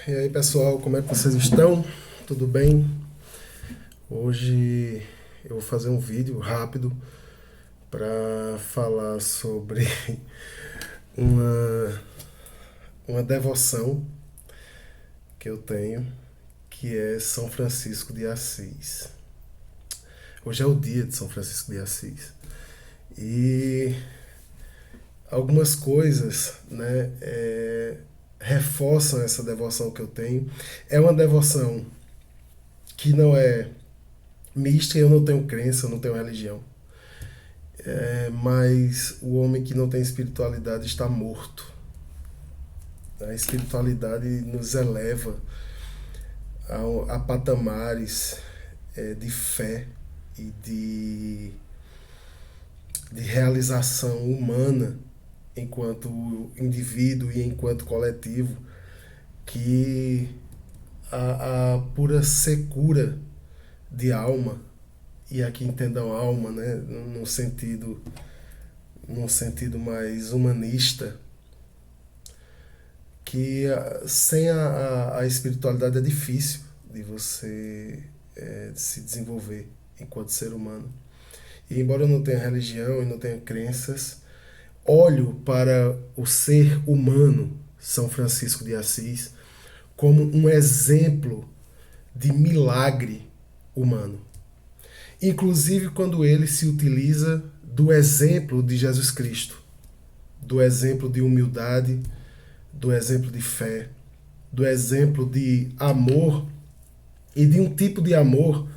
E aí pessoal, como é que vocês estão? Tudo bem? Hoje eu vou fazer um vídeo rápido para falar sobre uma, uma devoção que eu tenho, que é São Francisco de Assis. Hoje é o dia de São Francisco de Assis. E algumas coisas, né, reforçam essa devoção que eu tenho. É uma devoção que não é mística, eu não tenho crença, eu não tenho religião. Mas o homem que não tem espiritualidade está morto. A espiritualidade nos eleva a patamares de fé e de realização humana enquanto indivíduo e enquanto coletivo, que a pura secura de alma, e aqui entendam alma, né, num sentido mais humanista, que sem a espiritualidade é difícil de você se desenvolver enquanto ser humano. E embora eu não tenha religião e não tenha crenças, olho para o ser humano, São Francisco de Assis, como um exemplo de milagre humano. Inclusive quando ele se utiliza do exemplo de Jesus Cristo, do exemplo de humildade, do exemplo de fé, do exemplo de amor, e de um tipo de amor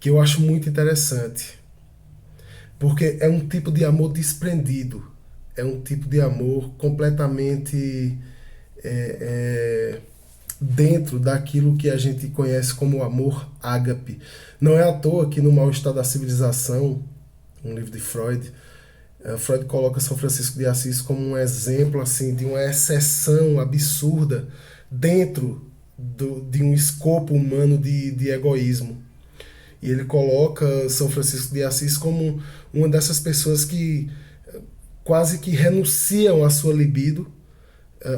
que eu acho muito interessante, porque é um tipo de amor desprendido, é um tipo de amor completamente dentro daquilo que a gente conhece como amor ágape. Não é à toa que no Mal Estado da Civilização, um livro de Freud, Freud coloca São Francisco de Assis como um exemplo assim de uma exceção absurda dentro de um escopo humano de egoísmo. E ele coloca São Francisco de Assis como uma dessas pessoas que quase que renunciam à sua libido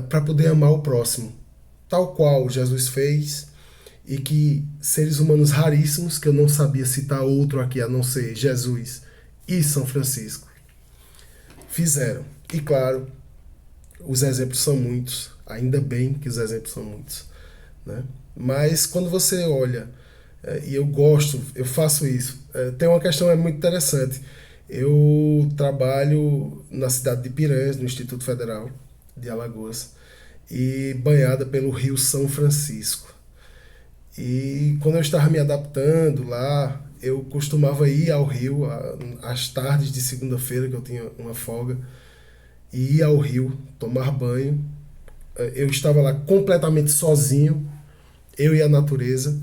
para poder amar o próximo, tal qual Jesus fez, e que seres humanos raríssimos, que eu não sabia citar outro aqui a não ser Jesus e São Francisco, fizeram. E claro, os exemplos são muitos, ainda bem que os exemplos são muitos, né? Mas quando você olha, e eu gosto, eu faço isso, tem uma questão muito interessante. Eu trabalho na cidade de Piranhas, no Instituto Federal de Alagoas, e banhada pelo Rio São Francisco. E quando eu estava me adaptando lá, eu costumava ir ao rio às tardes de segunda-feira, que eu tinha uma folga, e ir ao rio tomar banho. Eu estava lá completamente sozinho, eu e a natureza,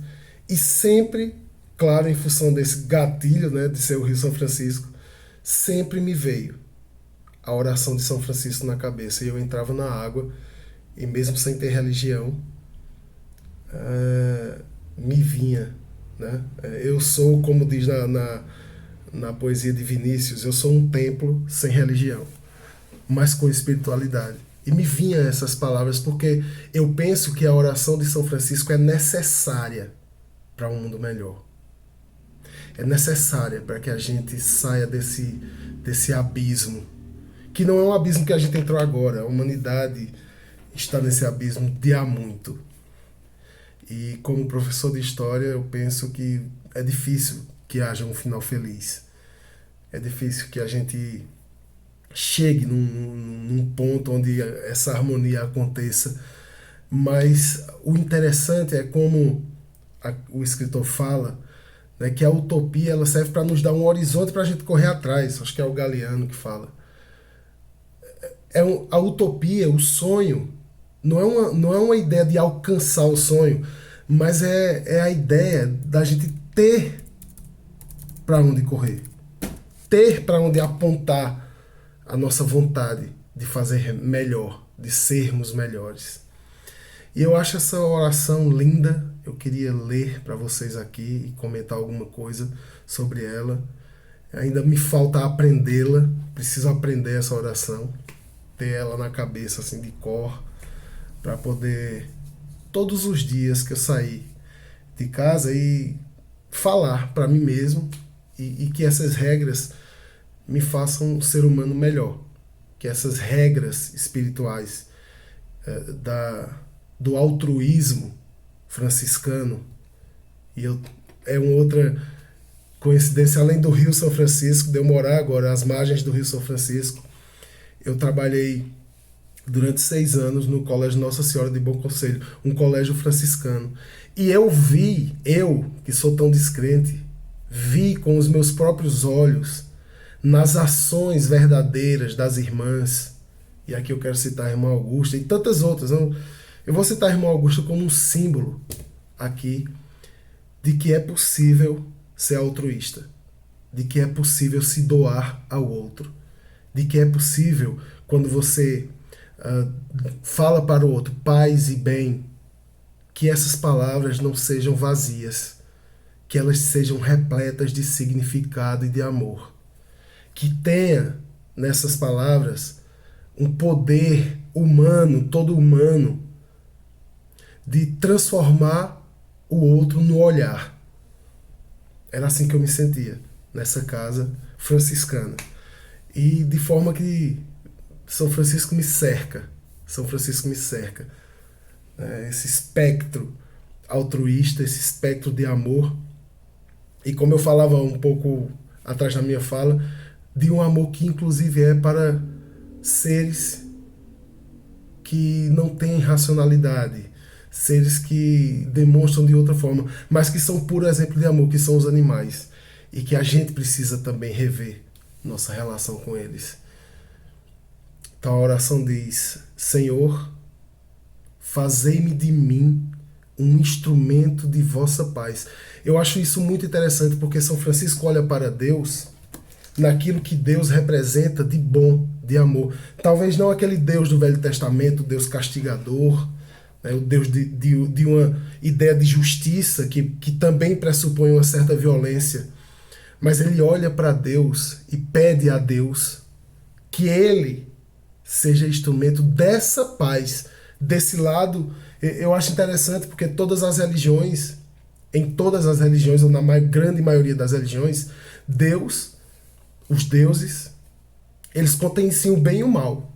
e sempre, claro, em função desse gatilho, né, de ser o Rio São Francisco, sempre me veio a oração de São Francisco na cabeça. E eu entrava na água, e mesmo sem ter religião, me vinha, né? Eu sou, como diz na poesia de Vinícius, eu sou um templo sem religião, mas com espiritualidade. E me vinha essas palavras porque eu penso que a oração de São Francisco é necessária para um mundo melhor. É necessária para que a gente saia desse abismo, que não é um abismo que a gente entrou agora. A humanidade está nesse abismo de há muito. E como professor de história, eu penso que é difícil que haja um final feliz. É difícil que a gente chegue num ponto onde essa harmonia aconteça. Mas o interessante é como o escritor fala, né, que a utopia ela serve para nos dar um horizonte para a gente correr atrás. Acho que é o Galeano que fala. A utopia, o sonho, não é uma ideia de alcançar o sonho, mas é a ideia da gente ter para onde correr, ter para onde apontar a nossa vontade de fazer melhor, de sermos melhores. E eu acho essa oração linda. Eu queria ler para vocês aqui e comentar alguma coisa sobre ela. Ainda me falta aprendê-la, preciso aprender essa oração, ter ela na cabeça assim de cor, para poder todos os dias que eu sair de casa e falar para mim mesmo e que essas regras me façam um ser humano melhor. Que essas regras espirituais do altruísmo franciscano, e eu, é uma outra coincidência, além do Rio São Francisco, de eu morar agora às margens do Rio São Francisco, eu trabalhei durante 6 anos no Colégio Nossa Senhora de Bom Conselho, um colégio franciscano. E eu que sou tão descrente, vi com os meus próprios olhos, nas ações verdadeiras das irmãs, e aqui eu quero citar a irmã Augusta e tantas outras. Eu vou citar a irmã Augusta como um símbolo aqui de que é possível ser altruísta, de que é possível se doar ao outro, de que é possível, quando você fala para o outro paz e bem, que essas palavras não sejam vazias, que elas sejam repletas de significado e de amor. Que tenha nessas palavras um poder humano, todo humano, de transformar o outro no olhar. Era assim que eu me sentia nessa casa franciscana. E de forma que São Francisco me cerca. São Francisco me cerca. Esse espectro altruísta, esse espectro de amor. E como eu falava um pouco atrás da minha fala, de um amor que inclusive é para seres que não têm racionalidade, seres que demonstram de outra forma, mas que são puro exemplo de amor, que são os animais, e que a gente precisa também rever nossa relação com eles. Então a oração diz: Senhor, fazei-me de mim um instrumento de vossa paz. Eu acho isso muito interessante, porque São Francisco olha para Deus naquilo que Deus representa de bom, de amor. Talvez não aquele Deus do Velho Testamento, Deus castigador, né, o Deus de uma ideia de justiça que também pressupõe uma certa violência. Mas ele olha para Deus e pede a Deus que ele seja instrumento dessa paz, desse lado. Eu acho interessante porque em todas as religiões, ou na grande maioria das religiões, os deuses, eles contêm em si o bem e o mal.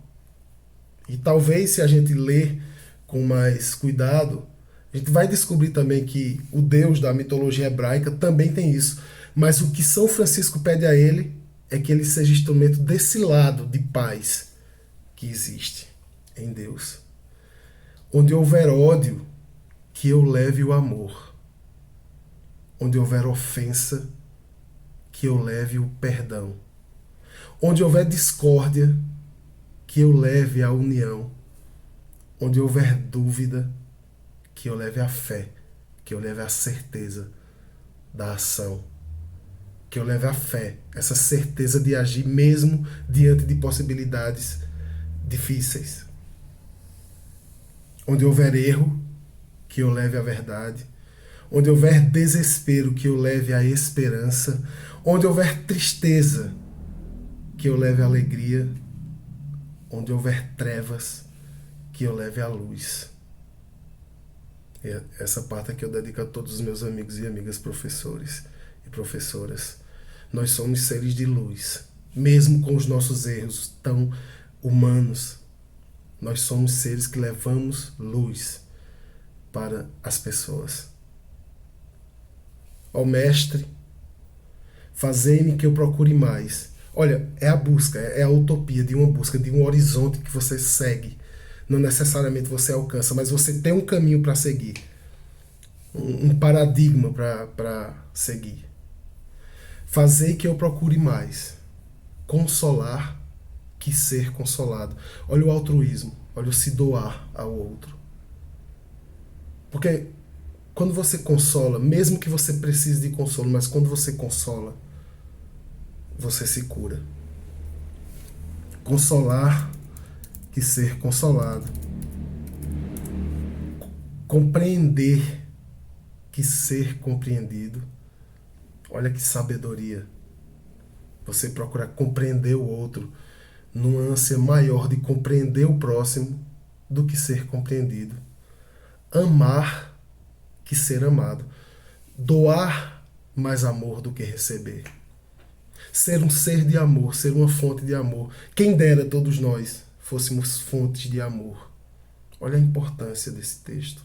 E talvez, se a gente ler com mais cuidado, a gente vai descobrir também que o Deus da mitologia hebraica também tem isso. Mas o que São Francisco pede a ele é que ele seja instrumento desse lado de paz que existe em Deus. Onde houver ódio, que eu leve o amor. Onde houver ofensa, que eu leve o perdão. Onde houver discórdia, que eu leve a união. Onde houver dúvida, que eu leve a fé, que eu leve a certeza da ação, que eu leve a fé, essa certeza de agir mesmo diante de possibilidades difíceis. Onde houver erro, que eu leve a verdade. Onde houver desespero, que eu leve a esperança. Onde houver tristeza, que eu leve a alegria. Onde houver trevas, que eu leve a luz. E essa parte aqui eu dedico a todos os meus amigos e amigas professores e professoras. Nós somos seres de luz, mesmo com os nossos erros tão humanos. Nós somos seres que levamos luz para as pessoas. Ó Mestre, fazei-me que eu procure mais. Olha, é a busca, é a utopia de uma busca, de um horizonte que você segue. Não necessariamente você alcança, mas você tem um caminho para seguir. Um paradigma para seguir. Fazei que eu procure mais. Consolar que ser consolado. Olha o altruísmo, olha o se doar ao outro. Porque quando você consola, mesmo que você precise de consolo, mas quando você consola, você se cura. Consolar que ser consolado. Compreender que ser compreendido. Olha que sabedoria. Você procura compreender o outro numa ânsia maior de compreender o próximo do que ser compreendido. amar que ser amado. Doar mais amor do que receber. Ser um ser de amor, ser uma fonte de amor. Quem dera todos nós fôssemos fontes de amor. Olha a importância desse texto.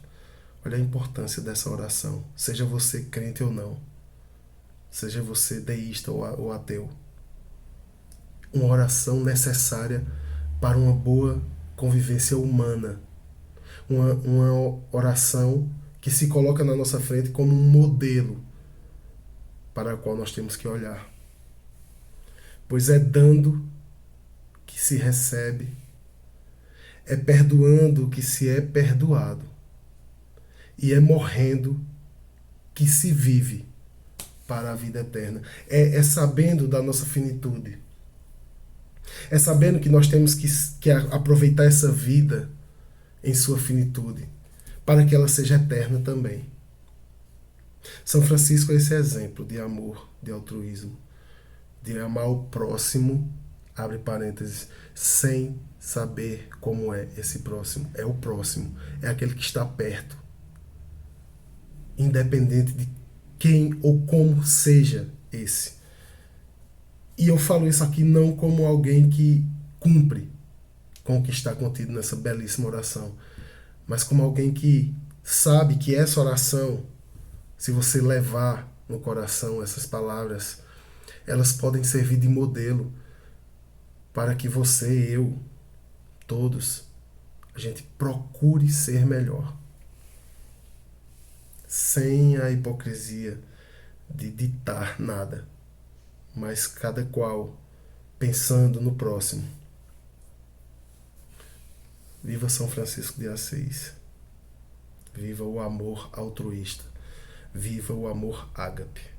Olha a importância dessa oração. Seja você crente ou não. Seja você deísta ou ateu. Uma oração necessária para uma boa convivência humana. Uma oração que se coloca na nossa frente como um modelo para o qual nós temos que olhar. Pois é dando que se recebe, é perdoando que se é perdoado, e é morrendo que se vive para a vida eterna. É sabendo da nossa finitude. É sabendo que nós temos que aproveitar essa vida em sua finitude, para que ela seja eterna também. São Francisco é esse exemplo de amor, de altruísmo, de amar o próximo, abre parênteses, sem saber como é esse próximo. É o próximo, é aquele que está perto, independente de quem ou como seja esse. E eu falo isso aqui não como alguém que cumpre com o que está contido nessa belíssima oração, mas como alguém que sabe que essa oração, se você levar no coração essas palavras, elas podem servir de modelo para que você, eu, todos, a gente procure ser melhor. Sem a hipocrisia de ditar nada, mas cada qual pensando no próximo. Viva São Francisco de Assis. Viva o amor altruísta. Viva o amor ágape.